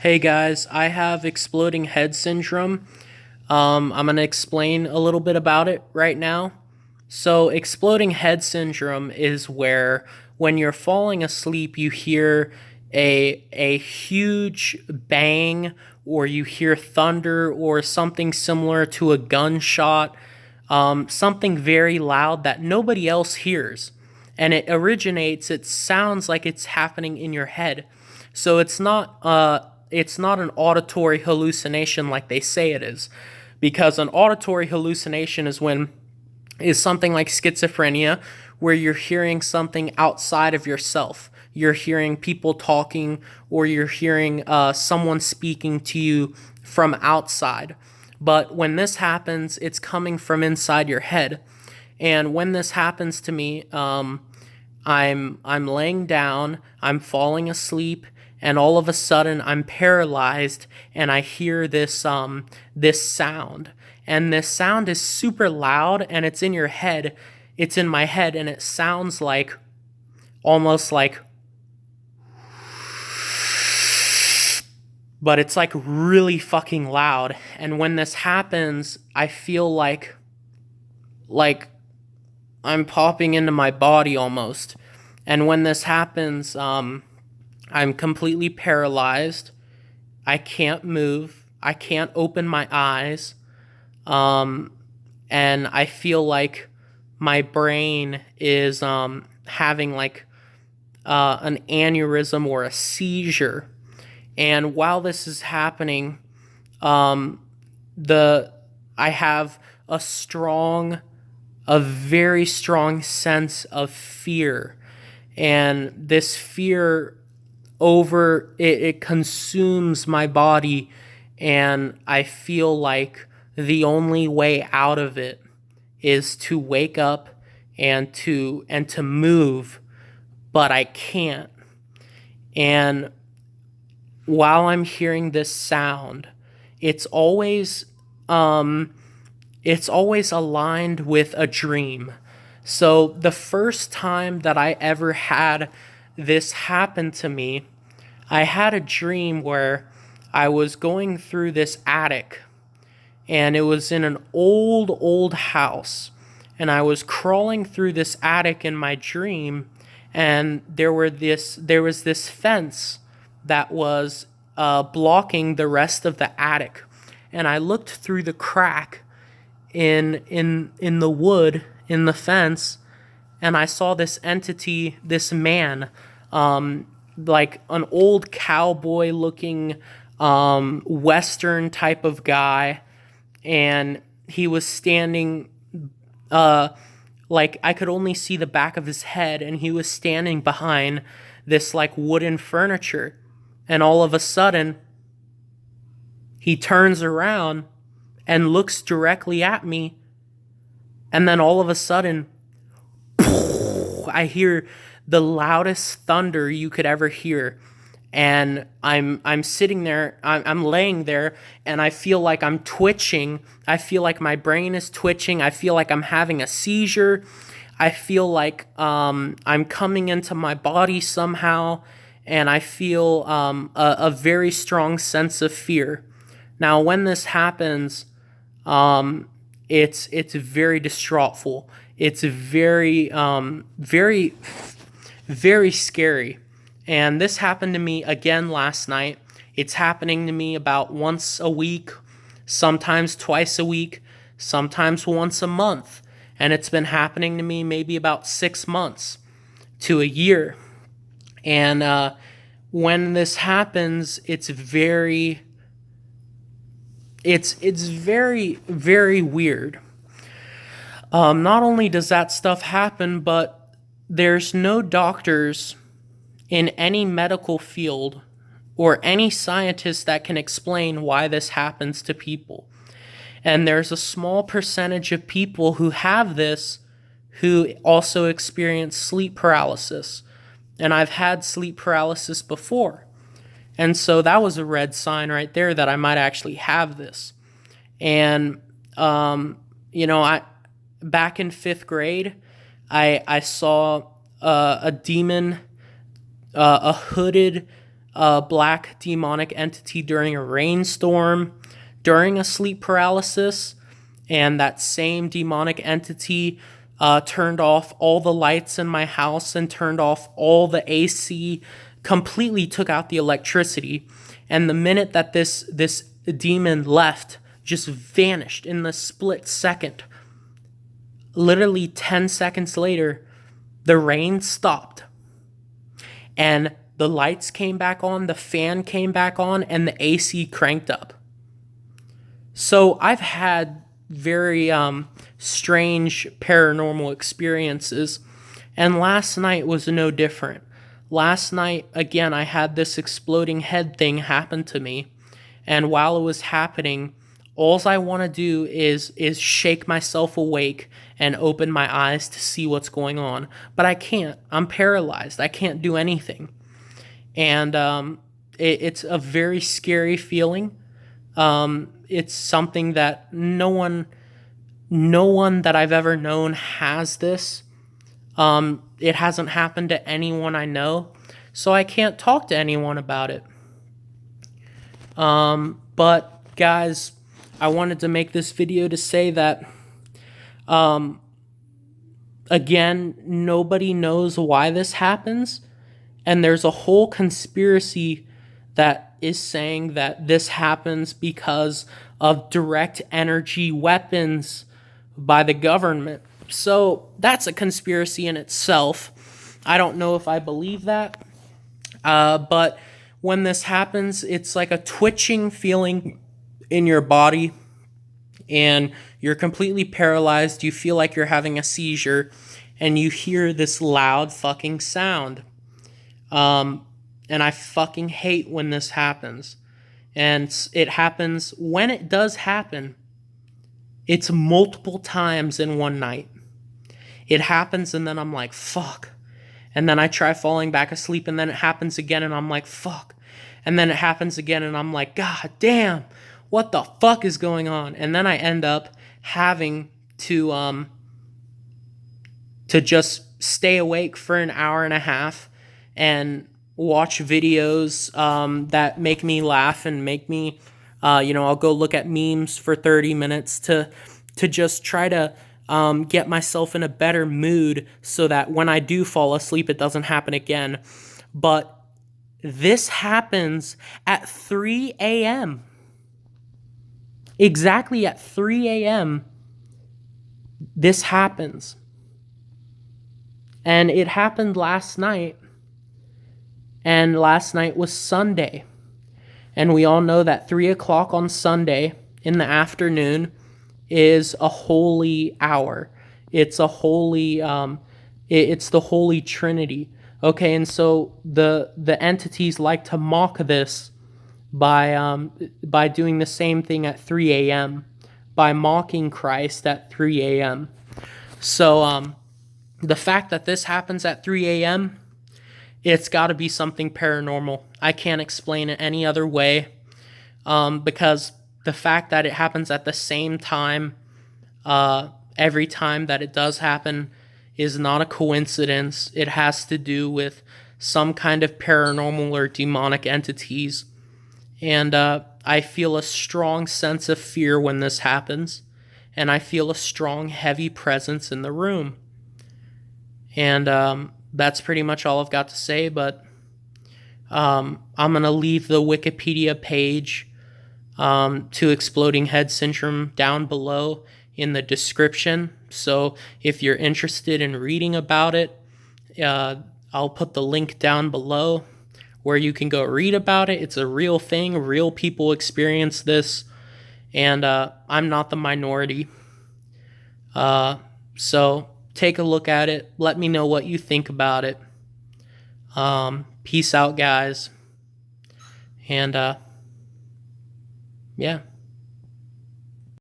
Hey guys, I have exploding head syndrome. I'm going to explain a little bit about it right now. So, exploding head syndrome is where when you're falling asleep, you hear a huge bang, or you hear thunder, or something similar to a gunshot, something very loud that nobody else hears. And it sounds like it's happening in your head. So it's not an auditory hallucination like they say it is, because an auditory hallucination is something like schizophrenia, where you're hearing something outside of yourself. You're hearing people talking, or you're hearing someone speaking to you from outside. But when this happens, it's coming from inside your head. And when this happens to me, I'm laying down, I'm falling asleep, and all of a sudden I'm paralyzed, and I hear this sound. And this sound is super loud, and it's in your head. It's in my head, and it sounds like almost like, but it's like really fucking loud. And when this happens, I feel like I'm popping into my body almost. And when this happens, I'm completely paralyzed. I can't move. I can't open my eyes. Um, and I feel like my brain is having like an aneurysm or a seizure. And while this is happening, um, the I have a very strong sense of fear, and this fear it consumes my body, and I feel like the only way out of it is to wake up and to move, but I can't. And while I'm hearing this sound, it's always um it's always aligned with a dream. So the first time that I ever had this happen to me, I had a dream where I was going through this attic, and it was in an old house, and I was crawling through this attic in my dream, and there was this fence that was blocking the rest of the attic, and I looked through the crack in the wood in the fence, and I saw this entity, this man, like an old cowboy looking western type of guy, and he was standing, uh like I could only see the back of his head, and he was standing behind this like wooden furniture. And all of a sudden he turns around and looks directly at me, and then all of a sudden I hear the loudest thunder you could ever hear. And I'm sitting there, I'm laying there, and I feel like I'm twitching. I feel like my brain is twitching. I feel like I'm having a seizure. I feel like I'm coming into my body somehow, and I feel a very strong sense of fear. Now, when this happens, it's very distraughtful. It's very scary. And this happened to me again last night. It's happening to me about once a week, sometimes twice a week, sometimes once a month. And it's been happening to me maybe about 6 months to a year. And when this happens, it's very weird. Not only does that stuff happen, but there's no doctors in any medical field or any scientist that can explain why this happens to people. And there's a small percentage of people who have this who also experience sleep paralysis. And I've had sleep paralysis before. And so that was a red sign right there that I might actually have this. And I back in 5th grade, I saw a demon, a hooded a black demonic entity during a rainstorm, during a sleep paralysis, and that same demonic entity turned off all the lights in my house and turned off all the AC, completely took out the electricity. And the minute that this demon left, just vanished in the split second. Literally 10 seconds later, the rain stopped. And the lights came back on, the fan came back on, and the AC cranked up. So I've had very strange paranormal experiences, and last night was no different. Last night, again, I had this exploding head thing happen to me, and while it was happening, all I want to do is shake myself awake and open my eyes to see what's going on. But I can't. I'm paralyzed. I can't do anything. And it's a very scary feeling. It's something that no one that I've ever known has this. It hasn't happened to anyone I know, so I can't talk to anyone about it. But guys, I wanted to make this video to say that, again, nobody knows why this happens, and there's a whole conspiracy that is saying that this happens because of direct energy weapons by the government. So that's a conspiracy in itself. I don't know if I believe that, but when this happens, it's like a twitching feeling in your body, and you're completely paralyzed. You feel like you're having a seizure, and you hear this loud fucking sound. And I fucking hate when this happens. And it happens, when it does happen, it's multiple times in one night. It happens, and then I'm like, fuck. And then I try falling back asleep, and then it happens again, and I'm like, fuck. And then it happens again, and I'm like, God damn, what the fuck is going on? And then I end up having to just stay awake for an hour and a half and watch videos that make me laugh and make me, I'll go look at memes for 30 minutes to just try to get myself in a better mood so that when I do fall asleep, it doesn't happen again. But this happens at 3 a.m. Exactly at 3 a.m. this happens. And it happened last night. And last night was Sunday. And we all know that 3 o'clock on Sunday in the afternoon is a holy hour. It's a holy, it's the Holy Trinity. Okay, and so the entities like to mock this by doing the same thing at 3 a.m., by mocking Christ at 3 a.m. So the fact that this happens at 3 a.m., it's got to be something paranormal. I can't explain it any other way, because the fact that it happens at the same time every time that it does happen is not a coincidence. It has to do with some kind of paranormal or demonic entities. And I feel a strong sense of fear when this happens. And I feel a strong, heavy presence in the room. And that's pretty much all I've got to say. But I'm going to leave the Wikipedia page to Exploding Head Syndrome down below in the description. So if you're interested in reading about it, I'll put the link down below where you can go read about it. It's a real thing. Real people experience this. And I'm not the minority. So take a look at it. Let me know what you think about it. Peace out, guys. And yeah.